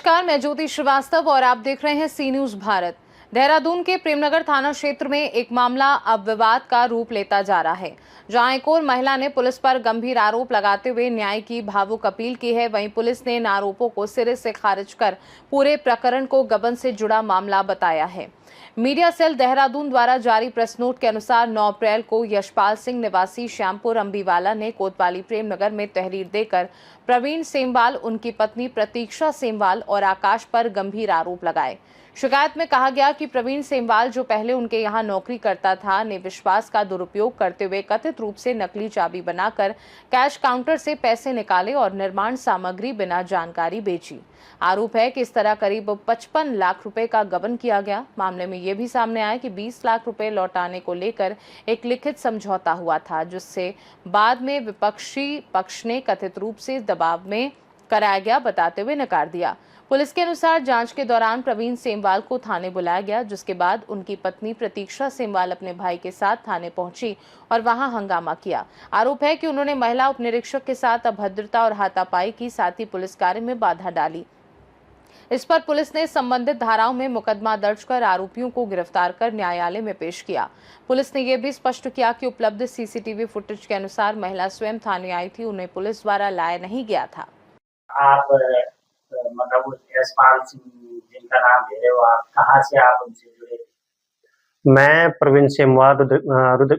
नमस्कार, मैं ज्योति श्रीवास्तव और आप देख रहे हैं सी न्यूज भारत। देहरादून के प्रेमनगर थाना क्षेत्र में एक मामला अब विवाद का रूप लेता जा रहा है, जहां एक और महिला ने पुलिस पर गंभीर आरोप लगाते हुए न्याय की भावुक अपील की है। वहीं पुलिस ने इन आरोपों को सिरे से खारिज कर पूरे प्रकरण को गबन से जुड़ा मामला बताया है। मीडिया सेल देहरादून द्वारा जारी प्रेस नोट के अनुसार 9 अप्रैल को यशपाल सिंह निवासी श्यामपुर अंबीवाला ने कोतवाली प्रेमनगर में तहरीर देकर प्रवीण सेमवाल, उनकी पत्नी प्रतीक्षा सेमवाल और आकाश पर गंभीर आरोप लगाए। शिकायत में कहा गया कि प्रवीण सेमवाल, जो पहले उनके यहां नौकरी करता था, ने विश्वास का दुरुपयोग करते हुए कथित रूप से नकली चाबी बनाकर कैश काउंटर से पैसे निकाले और निर्माण सामग्री बिना जानकारी बेची। आरोप है कि इस तरह करीब 55 लाख रुपए का गबन किया गया। मामले में यह भी सामने आया कि 20 लाख रुपए लौटाने को लेकर एक लिखित समझौता हुआ था, जिससे बाद में विपक्षी पक्ष ने कथित रूप से दबाव में कराया गया बताते हुए नकार दिया। पुलिस के अनुसार जांच के दौरान प्रवीण सेमवाल को थाने बुलाया गया, जिसके बाद उनकी पत्नी प्रतीक्षा सेमवाल अपने भाई के साथ थाने पहुंची और वहां हंगामा किया। आरोप है कि उन्होंने महिला उप निरीक्षक के साथ अभद्रता और हाथापाई की, साथ ही पुलिस कार्य में बाधा डाली। इस पर पुलिस ने संबंधित धाराओं में मुकदमा दर्ज कर आरोपियों को गिरफ्तार कर न्यायालय में पेश किया। पुलिस ने यह भी स्पष्ट किया कि उपलब्ध सीसीटीवी फुटेज के अनुसार महिला स्वयं थाने आई थी, उन्हें पुलिस द्वारा लाया नहीं गया था। आप मतलब उस यशपाल सिंह जिनका नाम ले रहे हो, आप कहाँ से आप उनसे जुड़े? मैं प्रवीण सेमवाल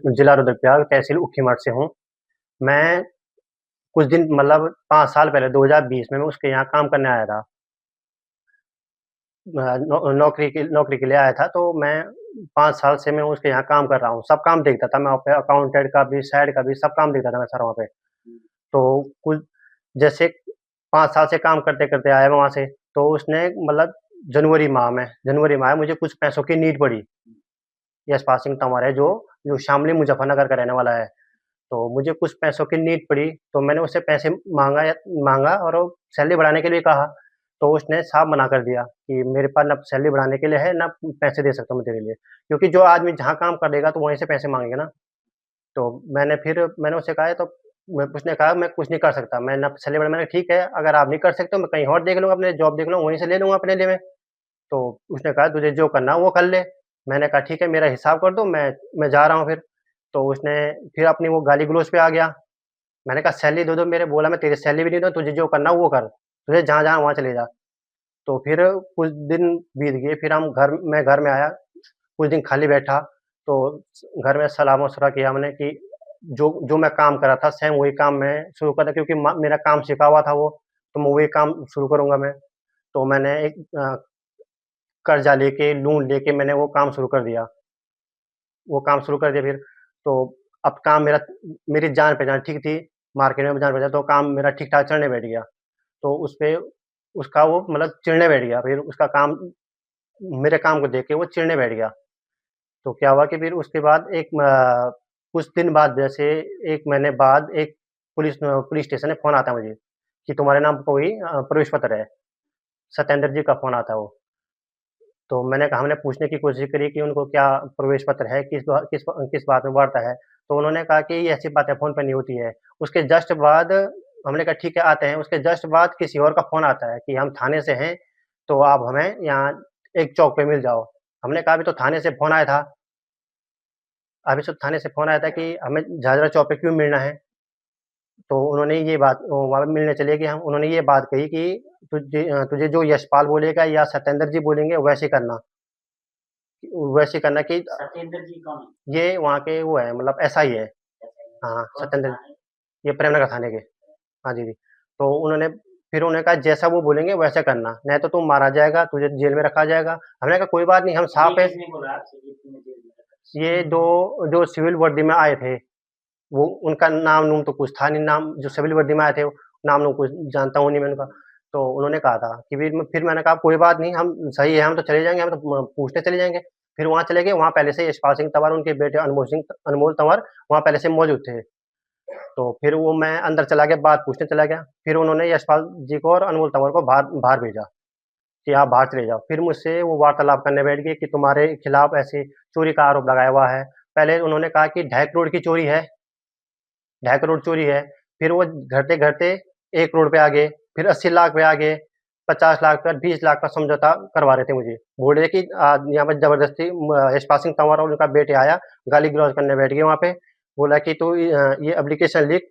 जिला रुद्रप्रयाग तहसील उखीमठ से हूँ। मैं कुछ दिन मतलब 5 साल पहले 2020 में मैं उसके यहाँ काम करने आया था। नौकरी के लिए आया था, तो मैं 5 साल से मैं उसके यहाँ काम कर रहा हूँ। सब काम देखता था मैं, वहाँ पे अकाउंटेंट का भी, साइड का भी, सब काम देखता था मैं सर वहाँ पे। तो कुछ जैसे 5 साल से काम करते-करते आया मैं वहाँ से, तो उसने मतलब जनवरी माह में मुझे कुछ पैसों की नीड पड़ी। यशपाल सिंह तंवर है, जो शामली मुजफ्फरनगर का रहने वाला है। तो मुझे कुछ पैसों की नीड पड़ी, तो मैंने उससे पैसे माँगा और वो सैलरी बढ़ाने के लिए कहा। तो उसने साफ मना कर दिया कि मेरे पास ना सैलरी बढ़ाने के लिए है, ना पैसे दे सकता हूँ मैं तेरे लिए। क्योंकि जो आदमी जहाँ काम करेगा तो वहीं से पैसे माँगेगा ना। तो मैंने उससे कहा तो उसने कहा मैं कुछ नहीं कर सकता, मैं ना सैलरी बढ़ा। मैंने कहा ठीक है, अगर आप नहीं कर सकते हो मैं कहीं और देख लूँगा, अपने जॉब देख लूँगा, वहीं से ले लूँगा अपने लिए मैं। तो उसने कहा तुझे जो करना है वो कर ले। मैंने कहा ठीक है, मेरा हिसाब कर दो, मैं जा रहा हूँ फिर। तो उसने फिर अपनी वो गाली-गलौज पे आ गया। मैंने कहा सैलरी दे दो मेरे, बोला मैं तेरी सैलरी भी नहीं दूँगा, तुझे जो करना है वो कर। तुझे जहाँ जाना है वहाँ चले जा। तो फिर कुछ दिन बीत गए, फिर मैं घर में आया, कुछ दिन खाली बैठा, तो घर में सलाह-मशवरा किया हमने कि जो जो मैं काम कर रहा था सेम वही काम मैं शुरू कर, क्योंकि मेरा काम सीखा हुआ था वो, तो मैं वही काम शुरू करूँगा मैं। तो मैंने एक कर्जा लेके, लोन लेके मैंने वो काम शुरू कर दिया। वो काम शुरू कर दिया फिर, तो अब काम मेरी जान-पहचान ठीक थी, मार्केट में जान-पहचान, तो काम मेरा ठीक-ठाक चलने बैठ गया। तो उसपे उसका वो मतलब चिढ़ने बैठ गया, फिर उसका काम मेरे काम को देख के वो चिढ़ने बैठ गया। तो क्या हुआ कि फिर उसके बाद कुछ दिन बाद, जैसे 1 महीने बाद, एक पुलिस स्टेशन से फ़ोन आता है मुझे कि तुम्हारे नाम पे कोई प्रवेश पत्र है। सत्येंद्र जी का फ़ोन आता है वो। तो हमने पूछने की कोशिश करी कि उनको क्या प्रवेश पत्र है, किस बात में वार्ता है। तो उन्होंने कहा कि ये ऐसी बातें फ़ोन पे नहीं होती है। उसके जस्ट बाद हमने कहा ठीक है आते हैं, उसके जस्ट बाद किसी और का फ़ोन आता है कि हम थाने से हैं, तो आप हमें यहाँ एक चौक पे मिल जाओ। हमने कहा अभी तो थाने से फ़ोन आया था, कि हमें झाझरा चौक पे क्यों मिलना है? तो उन्होंने ये बात, वहाँ पे मिलने चले गए हम। उन्होंने ये बात कही कि तुझे जो यशपाल बोलेगा या सत्येंद्र जी बोलेंगे वैसे करना कि सत्येंद्र जी कौन है? ये वहाँ के वो है, मतलब एसआई है। हाँ, कौन से सत्येंद्र, थाने? ये प्रेमनगर थाने के। हाँ जी, जी। तो उन्होंने कहा जैसा वो बोलेंगे वैसा करना, नहीं तो तू मारा जाएगा, तुझे जेल में रखा जाएगा। हमने कहा कोई बात नहीं, हम ये साफ है। किसने बोला आपसे कि तुम्हें जेल में रखा? ये 2 जो सिविल वर्दी में आए थे, वो उनका नाम-नूम तो कुछ था नहीं, नाम जो सिविल वर्दी में आए थे, नाम-नूम कुछ जानता हूँ नहीं मैं उनका। तो उन्होंने कहा था कि फिर मैंने कहा कोई बात नहीं, हम सही है, हम तो चले जाएँगे, हम तो पूछने चले जाएँगे। फिर वहाँ चले गए, वहाँ पहले से यशपाल सिंह तंवर, उनके बेटे अनमोल तंवर वहाँ पहले से मौजूद थे। तो फिर वो मैं अंदर चला गया, बात पूछने चला गया। फिर उन्होंने यशपाल जी को और अनमोल तंवर को बाहर भेजा कि आप बाहर चले जाओ। फिर मुझसे वो वार्तालाप करने बैठ गए कि तुम्हारे खिलाफ ऐसे चोरी का आरोप लगाया हुआ है। पहले उन्होंने कहा कि 2.5 करोड़ की चोरी है, 2.5 करोड़ चोरी है। फिर वो घटते-घटते 1 करोड़ पे आ गए, फिर 80 लाख पे आ गए, 50 लाख का 20 लाख का समझौता करवा रहे थे मुझे। बोल रहे कि यहाँ पर ज़बरदस्ती यशपाल सिंह तंवर और उनका बेटे आया, गाली-गलौज करने बैठ गए वहाँ पे। बोला कि तू ये एप्लीकेशन लिख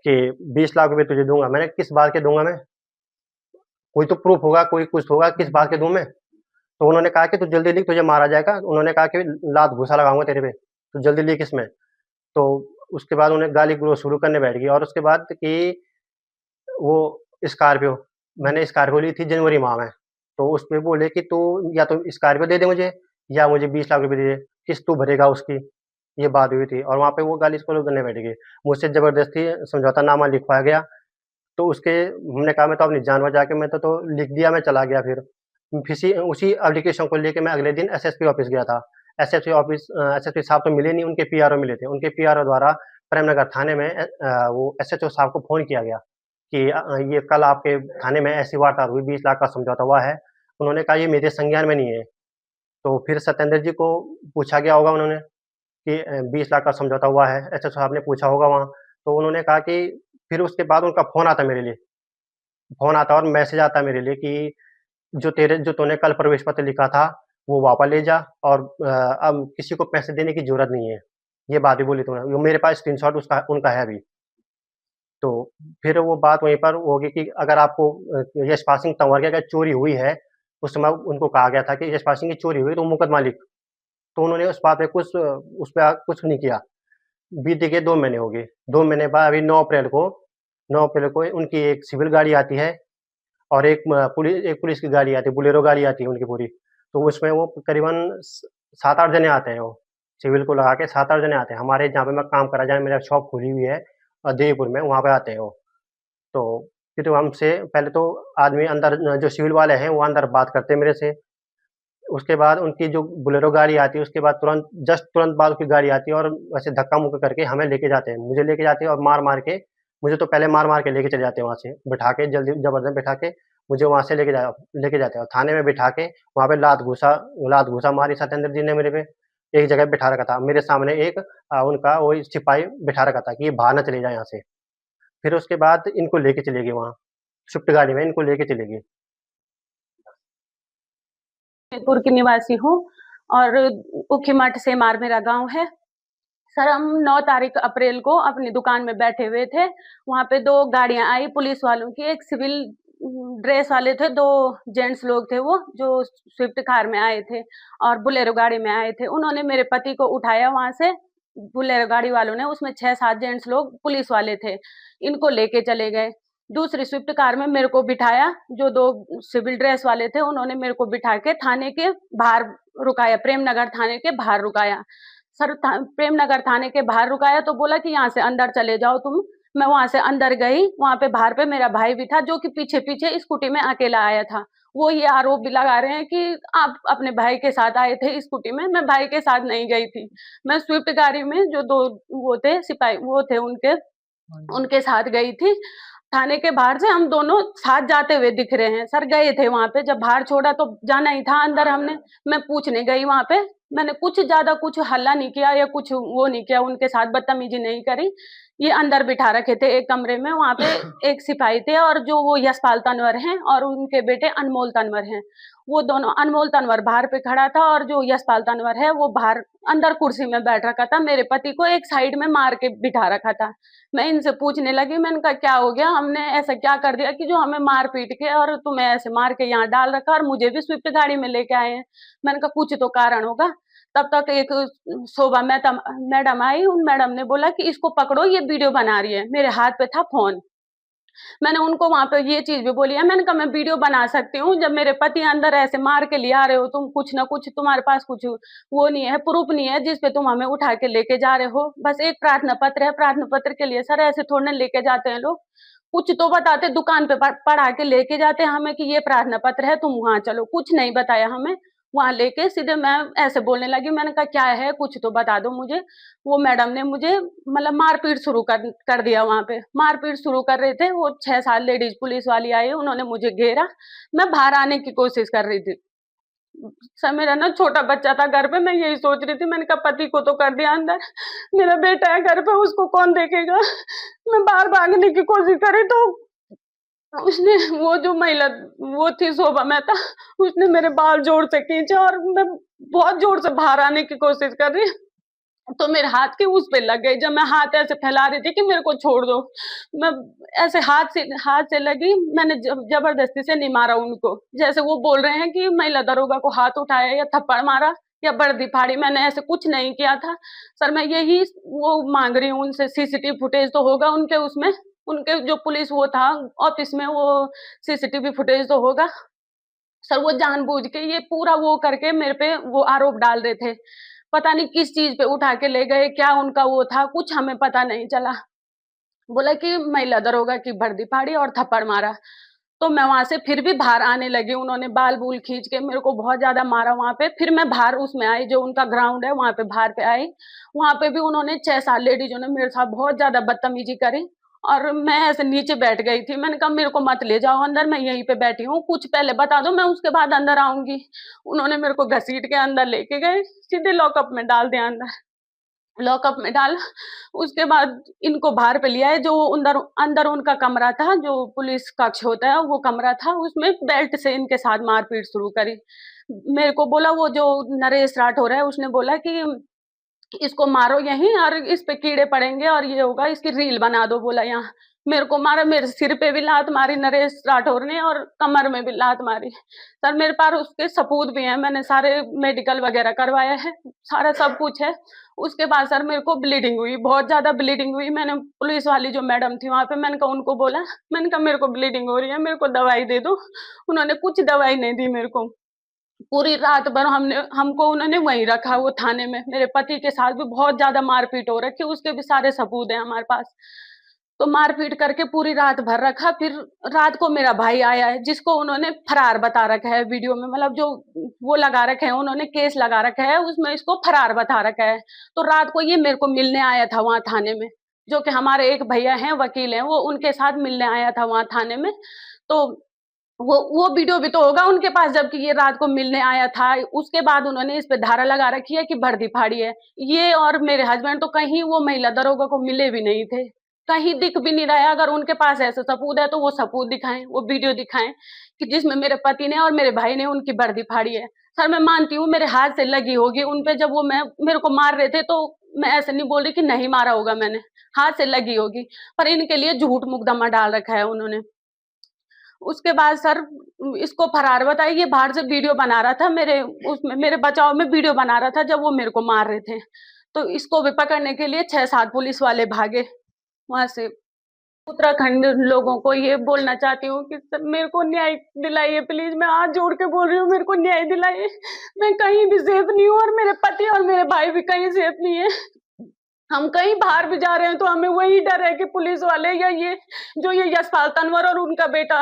कि 20 लाख रुपए तुझे दूँगा। मैंने किस बात के दूँगा मैं? कोई तो प्रूफ होगा, कोई कुछ होगा, किस बात के दूँ मैं? तो उन्होंने कहा कि तू जल्दी लिख, तुझे मारा जाएगा। उन्होंने कहा कि लात घूँसा लगाऊँगा तेरे पे, तू जल्दी लिख इसमें। तो उसके बाद उन्हें गाली-गलौज शुरू करने बैठ गई और उसके बाद कि वो स्कॉर्पियो, मैंने स्कॉर्पियो ली थी जनवरी माह में, तो उसपे बोले कि तू या तो स्कॉर्पियो दे दे मुझे या मुझे 20 लाख रुपए दे दे, किस्त तू भरेगा उसकी। ये बात हुई थी और वहाँ पे वो गाली-गलौज करने बैठ गए। मुझसे ज़बरदस्ती समझौतानामा लिखवाया गया, तो उसके हमने कहा मैं तो अपनी जान बचा के मैं तो लिख दिया, मैं चला गया फिर। किसी उसी एप्लीकेशन को लेके मैं अगले दिन एसएसपी ऑफिस गया था। एसएसपी साहब तो मिले नहीं, उनके पीआरओ मिले थे। उनके पीआरओ द्वारा प्रेमनगर थाने में वो एसएचओ साहब को फ़ोन किया गया कि ये कल आपके थाने में ऐसी वारदात हुई, 20 लाख का समझौता हुआ है। उन्होंने कहा ये मेरे संज्ञान में नहीं है। तो फिर सत्येंद्र जी को पूछा गया होगा उन्होंने कि 20 लाख का समझौता हुआ है, एसएचओ साहब ने पूछा होगा वहाँ। तो उन्होंने कहा कि फिर उसके बाद उनका फ़ोन आता मेरे लिए, फ़ोन आता और मैसेज आता मेरे लिए कि जो तूने कल प्रवेश पत्र लिखा था, वो वापस ले जा और अब किसी को पैसे देने की ज़रूरत नहीं है। ये बात भी बोली तूने, वो मेरे पास स्क्रीनशॉट उसका उनका है अभी। तो फिर वो बात वहीं पर होगी कि अगर आपको यशपाल सिंह तंवर की अगर चोरी हुई है, उस समय उनको कहा गया था कि यशपाल सिंह की चोरी हुई तो मुकदमा लिख। तो उन्होंने उस बात पे उस पे कुछ नहीं किया। बीत गए 2 महीने हो गए। 2 महीने बाद अभी 9 अप्रैल को उनकी एक सिविल गाड़ी आती है और एक पुलिस की गाड़ी आती है, बोलेरो गाड़ी आती है उनकी पूरी। तो उसमें वो करीबन 7-8 जने आते हैं वो, सिविल को लगा के 7-8 जने आते हैं। हमारे जहाँ पे मैं काम कर रहा जहाँ मेरा शॉप खुली हुई है देवीपुर में, वहाँ पे आते हैं वो। तो फिर हमसे पहले तो आदमी अंदर जो सिविल वाले हैं, वो अंदर बात करते हैं मेरे से। उसके बाद उनकी जो बोलेरो गाड़ी आती है, उसके बाद तुरंत बाद उसकी गाड़ी आती है और वैसे धक्का-मुक्का करके हमें लेके जाते हैं। मुझे लेके जाते हैं और मार-मार के मुझे तो पहले मार-मार के लेके चले जाते हैं वहाँ से, बिठा के जल्दी ज़बरदस्त बिठा के मुझे वहाँ से लेके जाते हैं और थाने में बिठा के वहाँ पे लात-घूँसा मारी सत्येंद्र जी ने मेरे पे। एक जगह बिठा रखा था। मेरे सामने एक उनका वही सिपाही बिठा रखा था कि ये बाहर ना चले जाए यहाँ से। फिर उसके बाद इनको लेके चले गए वहाँ, स्विफ्ट गाड़ी में इनको लेके चले गए। जयपुर की निवासी हूँ और उखीमठ सेमार मेरा गाँव है। सर हम 9 तारीख अप्रैल को अपनी दुकान में बैठे हुए थे। वहाँ पे 2 गाड़ियाँ आई पुलिस वालों की, एक सिविल ड्रेस वाले थे, 2 जेंट्स लोग थे वो जो स्विफ्ट कार में आए थे और बोलेरो गाड़ी में आए थे। उन्होंने मेरे पति को उठाया वहाँ से, बोलेरो गाड़ी वालों ने, उसमें 6-7 जेंट्स लोग पुलिस वाले थे। इनको लेके चले गए। दूसरी स्विफ्ट कार में मेरे को बिठाया, जो 2 सिविल ड्रेस वाले थे उन्होंने मेरे को बिठा के थाने के बाहर रुकाया, प्रेमनगर थाने के बाहर रुकाया। सर प्रेमनगर थाने के बाहर रुकाया तो बोला कि यहाँ से अंदर चले जाओ तुम। मैं वहाँ से अंदर गई, वहाँ पे बाहर पे मेरा भाई भी था जो कि पीछे-पीछे स्कूटी में अकेला आया था। वो ये आरोप भी लगा रहे हैं कि आप अपने भाई के साथ आए थे स्कूटी में, मैं भाई के साथ नहीं गई थी। मैं स्विफ्ट गाड़ी में जो 2 वो थे सिपाही वो थे उनके साथ गई थी। थाने के बाहर से हम दोनों साथ जाते हुए दिख रहे हैं। सर गए थे वहाँ पे, जब बाहर छोड़ा तो जाना ही था अंदर हमने। मैं पूछने गई वहाँ पे, मैंने कुछ ज़्यादा कुछ हल्ला नहीं किया या कुछ वो नहीं किया, उनके साथ बदतमीज़ी नहीं करी। ये अंदर बिठा रखे थे एक कमरे में, वहाँ पे एक सिपाही थे और जो वो यशपाल तंवर हैं और उनके बेटे अनमोल तंवर हैं। वो दोनों, अनमोल तंवर बाहर पे खड़ा था और जो यशपाल तंवर है वो बाहर अंदर कुर्सी में बैठ रखा था। मेरे पति को एक साइड में मार के बिठा रखा था। मैं इनसे पूछने लगी, मैंने कहा क्या हो गया, हमने ऐसा क्या कर दिया कि जो हमें मार पीट के और तुम्हें ऐसे मार के यहाँ डाल रखा और मुझे भी स्विफ्ट गाड़ी में लेके आए हैं। मैंने कहा कुछ तो कारण होगा। तब तक एक शोभा मैडम आई, उन मैडम ने बोला कि इसको पकड़ो, ये वीडियो बना रही है। मेरे हाथ पे था फोन। मैंने उनको वहाँ पे ये चीज़ भी बोली है, मैंने कहा मैं वीडियो बना सकती हूँ, जब मेरे पति अंदर ऐसे मार के ले आ रहे हो, तुम कुछ ना कुछ, तुम्हारे पास कुछ वो नहीं है, प्रूफ नहीं है जिस पे तुम हमें उठा के लेके जा रहे हो। बस एक प्रार्थना पत्र है, प्रार्थना पत्र के लिए सर ऐसे थोड़ी ना लेके जाते हैं लोग। कुछ तो बताते, दुकान पे पढ़ा के लेके जाते हैं हमें कि ये प्रार्थना पत्र है, तुम वहाँ चलो। कुछ नहीं बताया हमें। वहाँ लेके सीधे मैं ऐसे बोलने लगी, मैंने कहा क्या है, कुछ तो बता दो मुझे। वो मैडम ने मुझे मतलब मारपीट शुरू कर दिया। वहाँ पे मारपीट शुरू कर रहे थे वो। 6-7 लेडीज पुलिस वाली आई, उन्होंने मुझे घेरा। मैं बाहर आने की कोशिश कर रही थी। सर मेरा ना छोटा बच्चा था घर पे, मैं यही सोच रही थी, मैंने कहा पति को तो कर दिया अंदर, मेरा बेटा है घर पे, उसको कौन देखेगा। मैं बाहर भागने की कोशिश करी तो उसने वो जो महिला वो थी शोभा मेहता, उसने मेरे बाल जोर से खींचे और मैं बहुत जोर से बाहर आने की कोशिश कर रही, तो मेरे हाथ की उस पे लग गई। जब मैं हाथ ऐसे फैला रही थी कि मेरे को छोड़ दो, मैं ऐसे हाथ से लगी, मैंने जबरदस्ती से नहीं मारा उनको। जैसे वो बोल रहे हैं कि महिला दरोगा को हाथ उठाया या थप्पड़ मारा या वर्दी फाड़ी, मैंने ऐसे कुछ नहीं किया था। सर मैं यही वो माँग रही हूँ उनसे, सीसीटीवी फुटेज तो होगा उनके उसमें, उनके जो पुलिस वो था ऑफिस में, वो सीसीटीवी फुटेज तो होगा। सर वो जानबूझ के ये पूरा वो करके मेरे पे वो आरोप डाल रहे थे। पता नहीं किस चीज़ पे उठा के ले गए, क्या उनका वो था, कुछ हमें पता नहीं चला। बोला कि महिला दरोगा की वर्दी फाड़ी और थप्पड़ मारा। तो मैं वहाँ से फिर भी बाहर आने लगी, उन्होंने बाल-बूल खींच के मेरे को बहुत ज़्यादा मारा वहाँ पे। फिर मैं बाहर उसमें आई, जो उनका ग्राउंड है वहाँ पे बाहर पे आई। वहाँ पे भी उन्होंने 6-7 लेडीज़ों ने मेरे साथ बहुत ज़्यादा बदतमीज़ी करी और मैं ऐसे नीचे बैठ गई थी। मैंने कहा मेरे को मत ले जाओ अंदर, मैं यहीं पे बैठी हूँ, कुछ पहले बता दो मैं उसके बाद अंदर आऊँगी। उन्होंने मेरे को घसीट के अंदर लेके गए, सीधे लॉकअप में डाल दिया अंदर। लॉकअप में डाला, उसके बाद इनको बाहर पे ले आए, जो अंदर अंदर उनका कमरा था, जो पुलिस कक्ष होता है, वो कमरा था, उसमें बेल्ट से इनके साथ मारपीट शुरू करी। मेरे को बोला वो जो नरेश राठौर है, उसने बोला कि इसको मारो यहीं और इस पे कीड़े पड़ेंगे और ये होगा, इसकी रील बना दो बोला यहाँ। मेरे को मारा, मेरे सिर पे भी लात मारी नरेश राठौर ने और कमर में भी लात मारी। सर मेरे पास उसके सबूत भी हैं, मैंने सारे मेडिकल वगैरह करवाया है, सारा सब कुछ है। उसके बाद सर मेरे को ब्लीडिंग हुई, बहुत ज़्यादा ब्लीडिंग हुई। मैंने पुलिस वाली जो मैडम थी वहाँ पे, मैंने कहा उनको बोला, मैंने कहा मेरे को ब्लीडिंग हो रही है, मेरे को दवाई दे दो। उन्होंने कुछ दवाई नहीं दी मेरे को। पूरी रात भर हमको उन्होंने वहीं रखा, वो थाने में। मेरे पति के साथ भी बहुत ज़्यादा मारपीट हो रखी, उसके भी सारे सबूत हैं हमारे पास। तो मारपीट करके पूरी रात भर रखा, फिर रात को मेरा भाई आया है, जिसको उन्होंने फरार बता रखा है वीडियो में, मतलब जो वो लगा रखे हैं, उन्होंने केस लगा रखा है, उसमें इसको फरार बता रखा है। तो रात को ये मेरे को मिलने आया था वहाँ थाने में, जो कि हमारे एक भैया हैं, वकील हैं, वो उनके साथ मिलने आया था वहाँ थाने में। तो वो वीडियो भी तो होगा उनके पास, जबकि ये रात को मिलने आया था। उसके बाद उन्होंने इस पे धारा लगा रखी है कि वर्दी फाड़ी है। ये और मेरे हस्बैंड तो कहीं वो महिला दरोगा को मिले भी नहीं थे, कहीं दिख भी नहीं रहा है। अगर उनके पास ऐसे सबूत है तो वो सबूत दिखाएँ, वो वीडियो दिखाएँ कि जिसमें मेरे पति ने और मेरे भाई ने उनकी वर्दी फाड़ी है। सर मैं मानती हूँ मेरे हाथ से लगी होगी उन पे, जब वो मेरे को मार रहे थे, तो मैं ऐसे नहीं बोल रही कि नहीं मारा होगा मैंने, हाथ से लगी होगी। पर इनके लिए झूठ मुकदमा डाल रखा है उन्होंने। उसके बाद सर इसको फरार बताया, ये बाहर से वीडियो बना रहा था, मेरे बचाव में वीडियो बना रहा था जब वो मेरे को मार रहे थे। तो इसको भी पकड़ने के लिए 6-7 पुलिस वाले भागे वहाँ से। उत्तराखंड लोगों को ये बोलना चाहती हूँ कि सर मेरे को न्याय दिलाइए प्लीज़, मैं हाथ जोड़ के बोल रही हूँ, मेरे को न्याय दिलाइए। मैं कहीं भी सेफ नहीं हूँ और मेरे पति और मेरे भाई भी कहीं सेफ नहीं है। हम कहीं बाहर भी जा रहे हैं तो हमें वही डर है कि पुलिस वाले या ये जो ये यशपाल तंवर और उनका बेटा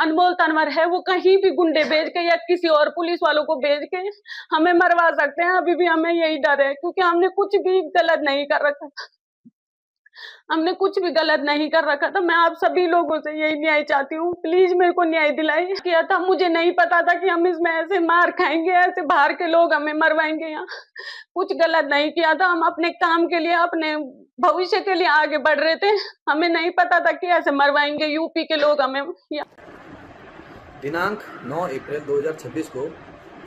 अनमोल तंवर है, वो कहीं भी गुंडे भेज के या किसी और पुलिस वालों को भेज के हमें मरवा सकते हैं। अभी भी हमें यही डर है, क्योंकि हमने कुछ भी गलत नहीं कर रखा था, हमने कुछ भी गलत नहीं कर रखा था। मैं आप सभी लोगों से यही न्याय चाहती हूँ, प्लीज मेरे को न्याय दिलाइए। किया था, मुझे नहीं पता था कि हम इसमें ऐसे मार खाएंगे, ऐसे बाहर के लोग हमें मरवाएंगे। यहाँ कुछ गलत नहीं किया था, हम अपने काम के लिए, अपने भविष्य के लिए आगे बढ़ रहे थे। हमें नहीं पता था कि ऐसे मरवाएंगे यूपी के लोग हमें। दिनांक 9 अप्रैल 2026 को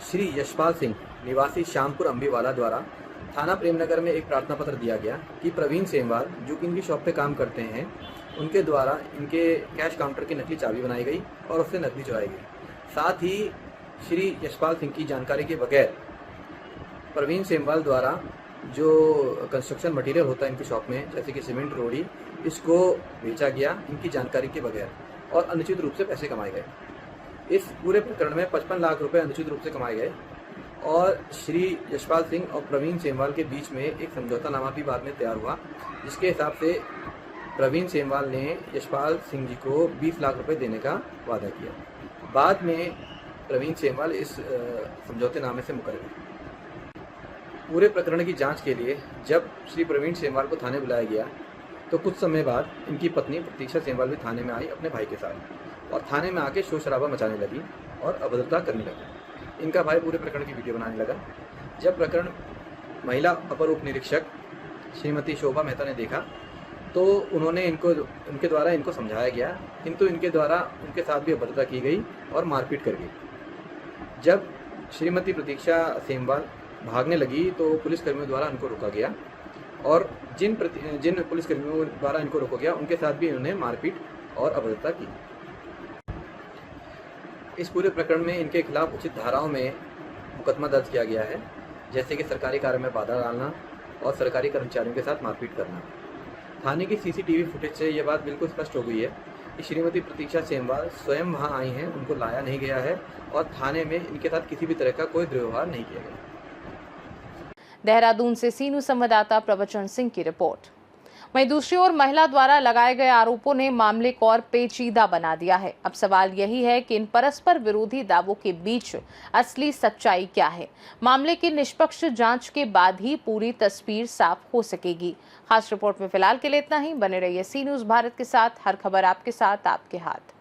श्री यशपाल सिंह निवासी श्यामपुर अम्बीवाला द्वारा थाना प्रेमनगर में एक प्रार्थना पत्र दिया गया कि प्रवीण सेमवाल, जो कि इनकी शॉप पे काम करते हैं, उनके द्वारा इनके कैश काउंटर की नकली चाबी बनाई गई और उससे नकदी चुराई गई। साथ ही श्री यशपाल सिंह की जानकारी के बगैर प्रवीण सेमवाल द्वारा जो कंस्ट्रक्शन मटेरियल होता है इनकी शॉप में, जैसे कि सीमेंट, रोड़ी, इसको बेचा गया इनकी जानकारी के बगैर और अनुचित रूप से पैसे कमाए गए। इस पूरे प्रकरण में 55 लाख रुपए अनुचित रूप से कमाए गए और श्री यशपाल सिंह और प्रवीण सेमवाल के बीच में एक समझौतानामा भी बाद में तैयार हुआ, जिसके हिसाब से प्रवीण सेमवाल ने यशपाल सिंह जी को 20 लाख रुपए देने का वादा किया। बाद में प्रवीण सेमवाल इस समझौतेनामे से मुकर गए। पूरे प्रकरण की जांच के लिए जब श्री प्रवीण सेमवाल को थाने बुलाया गया तो कुछ समय बाद इनकी पत्नी प्रतीक्षा सेमवाल भी थाने में आई अपने भाई के साथ और थाने में आके शोर शराबा मचाने लगी और अभद्रता करने लगी। इनका भाई पूरे प्रकरण की वीडियो बनाने लगा। जब प्रकरण महिला अपर उप निरीक्षक श्रीमती शोभा मेहता ने देखा तो उन्होंने इनके द्वारा इनको समझाया गया, किंतु इनके द्वारा उनके साथ भी अभद्रता की गई और मारपीट कर गई। जब श्रीमती प्रतीक्षा सेमवाल भागने लगी तो पुलिसकर्मियों द्वारा इनको रोका गया और जिन पुलिसकर्मियों द्वारा इनको रोका गया उनके साथ भी इन्होंने मारपीट और अभद्रता की। इस पूरे प्रकरण में इनके खिलाफ उचित धाराओं में मुकदमा दर्ज किया गया है, जैसे कि सरकारी कार्य में बाधा डालना और सरकारी कर्मचारियों के साथ मारपीट करना। थाने की सीसीटीवी फुटेज से ये बात बिल्कुल स्पष्ट हो गई है कि श्रीमती प्रतीक्षा सेमवाल स्वयं वहां आई हैं, उनको लाया नहीं गया है और थाने में इनके साथ किसी भी तरह का कोई दुर्व्यवहार नहीं किया गया। देहरादून से सीनू संवाददाता प्रवचन सिंह की रिपोर्ट। वहीं दूसरी ओर महिला द्वारा लगाए गए आरोपों ने मामले को और पेचीदा बना दिया है। अब सवाल यही है कि इन परस्पर विरोधी दावों के बीच असली सच्चाई क्या है। मामले की निष्पक्ष जांच के बाद ही पूरी तस्वीर साफ हो सकेगी। खास रिपोर्ट में फिलहाल के लिए इतना ही। बने रहिए सी न्यूज़ भारत के साथ। हर खबर आपके साथ, आपके हाथ।